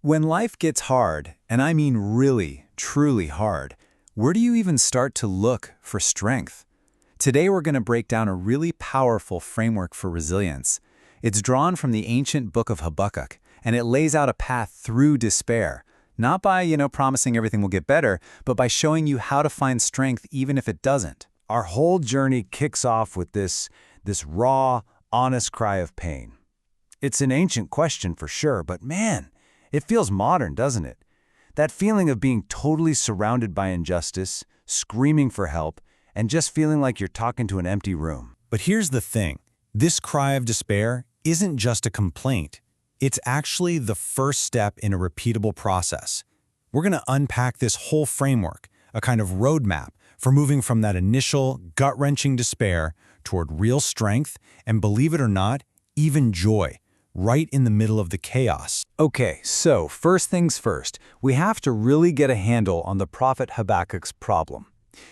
When life gets hard, and I mean really, truly hard, where do you even start to look for strength? Today we're going to break down a really powerful framework for resilience. It's drawn from the ancient book of Habakkuk, and it lays out a path through despair, not by, promising everything will get better, but by showing you how to find strength even if it doesn't. Our whole journey kicks off with this raw, honest cry of pain. It's an ancient question for sure, but man, it feels modern, doesn't it? That feeling of being totally surrounded by injustice, screaming for help, and just feeling like you're talking to an empty room. But here's the thing. This cry of despair isn't just a complaint. It's actually the first step in a repeatable process. We're going to unpack this whole framework, a kind of roadmap for moving from that initial gut-wrenching despair toward real strength and, believe it or not, even joy, right in the middle of the chaos. Okay, so first things first, we have to really get a handle on the prophet Habakkuk's problem.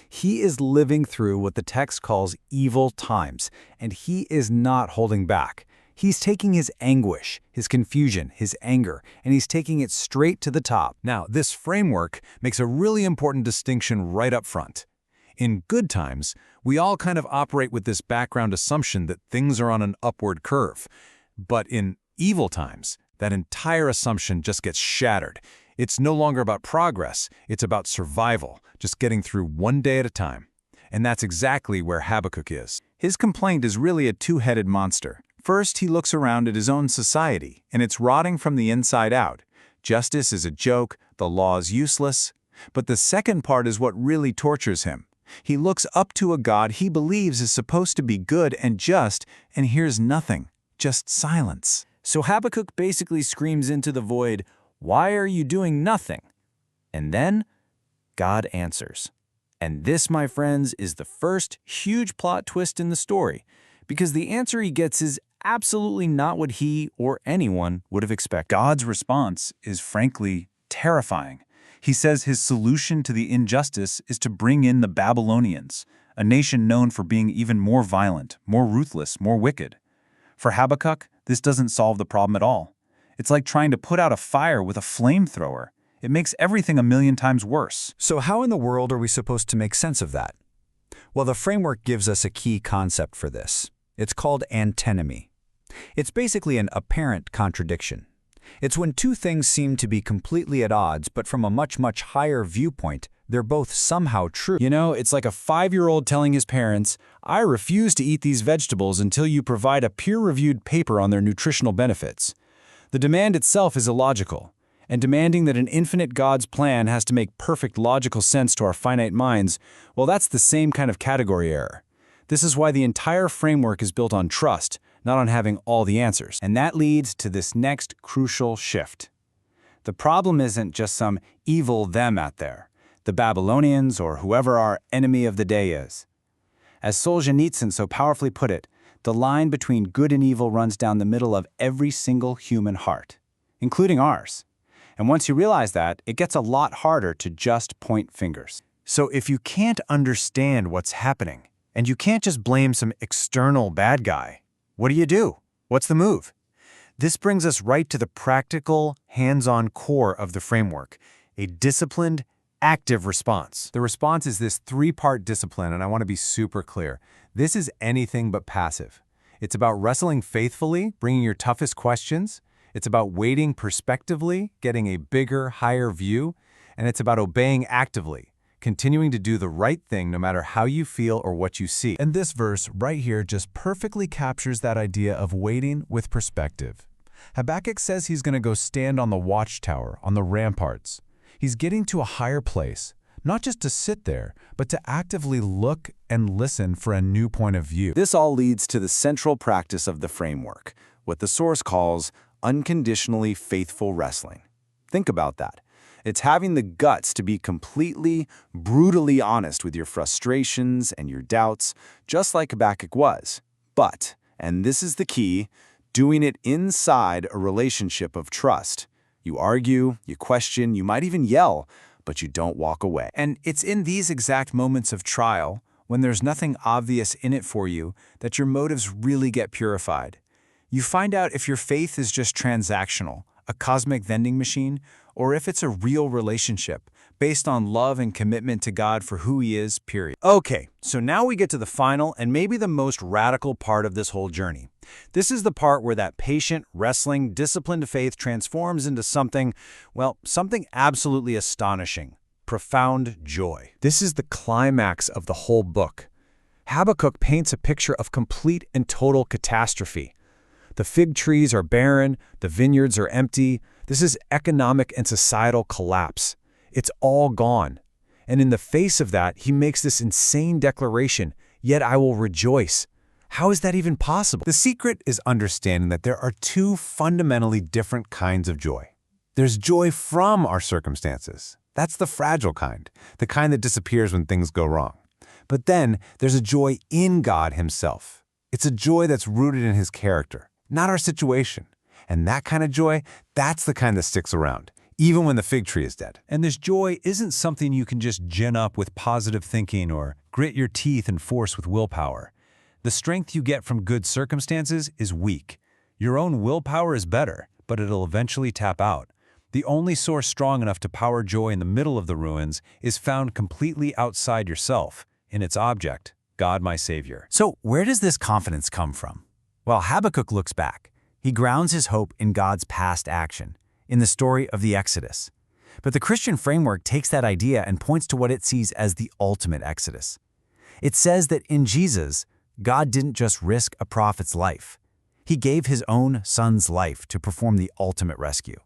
He is living through what the text calls evil times, and he is not holding back. He's taking his anguish, his confusion, his anger, and he's taking it straight to the top. Now, this framework makes a really important distinction right up front. In good times, we all kind of operate with this background assumption that things are on an upward curve. But in evil times, that entire assumption just gets shattered. It's no longer about progress, it's about survival, just getting through one day at a time. And that's exactly where Habakkuk is. His complaint is really a two-headed monster. First, he looks around at his own society, and it's rotting from the inside out. Justice is a joke, the law is useless. But the second part is what really tortures him. He looks up to a God he believes is supposed to be good and just, and hears nothing, just silence. So Habakkuk basically screams into the void, "Why are you doing nothing?" And then God answers. And this, my friends, is the first huge plot twist in the story, because the answer he gets is absolutely not what he or anyone would have expected. God's response is frankly terrifying. He says his solution to the injustice is to bring in the Babylonians, a nation known for being even more violent, more ruthless, more wicked. For Habakkuk, this doesn't solve the problem at all. It's like trying to put out a fire with a flamethrower. It makes everything a million times worse. So how in the world are we supposed to make sense of that? Well, the framework gives us a key concept for this. It's called antinomy. It's basically an apparent contradiction. It's when two things seem to be completely at odds, but from a much, much higher viewpoint, they're both somehow true. It's like a 5-year-old telling his parents, "I refuse to eat these vegetables until you provide a peer-reviewed paper on their nutritional benefits." The demand itself is illogical, and demanding that an infinite God's plan has to make perfect logical sense to our finite minds, well, that's the same kind of category error. This is why the entire framework is built on trust, not on having all the answers. And that leads to this next crucial shift. The problem isn't just some evil them out there, the Babylonians or whoever our enemy of the day is. As Solzhenitsyn so powerfully put it, the line between good and evil runs down the middle of every single human heart, including ours. And once you realize that, it gets a lot harder to just point fingers. So if you can't understand what's happening, and you can't just blame some external bad guy, what do? What's the move? This brings us right to the practical, hands-on core of the framework, a disciplined, active response. The response is this 3-part discipline, and I want to be super clear. This is anything but passive. It's about wrestling faithfully, bringing your toughest questions. It's about waiting perspectively, getting a bigger, higher view. And it's about obeying actively, continuing to do the right thing no matter how you feel or what you see. And this verse right here just perfectly captures that idea of waiting with perspective. Habakkuk says he's going to go stand on the watchtower, on the ramparts. He's getting to a higher place, not just to sit there, but to actively look and listen for a new point of view. This all leads to the central practice of the framework, what the source calls unconditionally faithful wrestling. Think about that. It's having the guts to be completely, brutally honest with your frustrations and your doubts, just like Habakkuk was. But, and this is the key, doing it inside a relationship of trust. You argue, you question, you might even yell, but you don't walk away. And it's in these exact moments of trial, when there's nothing obvious in it for you, that your motives really get purified. You find out if your faith is just transactional, a a cosmic vending machine, or if it's a real relationship based on love and commitment to God for who He is, period. Okay, so now we get to the final and maybe the most radical part of this whole journey. This is the part where that patient, wrestling, disciplined faith transforms into something, well, something absolutely astonishing. Profound joy. This is the climax of the whole book. Habakkuk paints a picture of complete and total catastrophe. The fig trees are barren, the vineyards are empty. This is economic and societal collapse. It's all gone. And in the face of that, he makes this insane declaration, "Yet I will rejoice." How is that even possible? The secret is understanding that there are two fundamentally different kinds of joy. There's joy from our circumstances. That's the fragile kind, the kind that disappears when things go wrong. But then there's a joy in God Himself. It's a joy that's rooted in His character, not our situation. And that kind of joy, that's the kind that sticks around, even when the fig tree is dead. And this joy isn't something you can just gin up with positive thinking or grit your teeth and force with willpower. The strength you get from good circumstances is weak. Your own willpower is better, but it'll eventually tap out. The only source strong enough to power joy in the middle of the ruins is found completely outside yourself, in its object, God my Savior. So where does this confidence come from? Well, Habakkuk looks back. He grounds his hope in God's past action, in the story of the Exodus. But the Christian framework takes that idea and points to what it sees as the ultimate Exodus. It says that in Jesus, God didn't just risk a prophet's life. He gave His own Son's life to perform the ultimate rescue.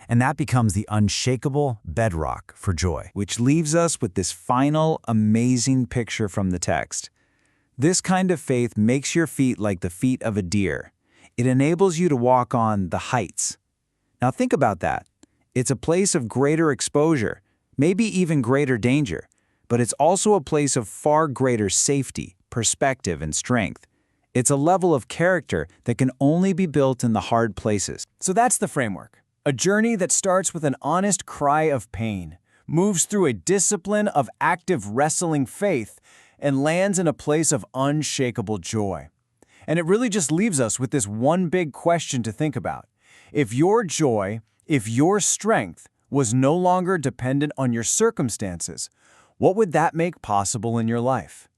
And that becomes the unshakable bedrock for joy. Which leaves us with this final, amazing picture from the text. This kind of faith makes your feet like the feet of a deer. It enables you to walk on the heights. Now think about that. It's a place of greater exposure, maybe even greater danger, but it's also a place of far greater safety, perspective, and strength. It's a level of character that can only be built in the hard places. So that's the framework. A journey that starts with an honest cry of pain, moves through a discipline of active wrestling faith, and lands in a place of unshakable joy. And it really just leaves us with this one big question to think about. If your joy, if your strength was no longer dependent on your circumstances, what would that make possible in your life?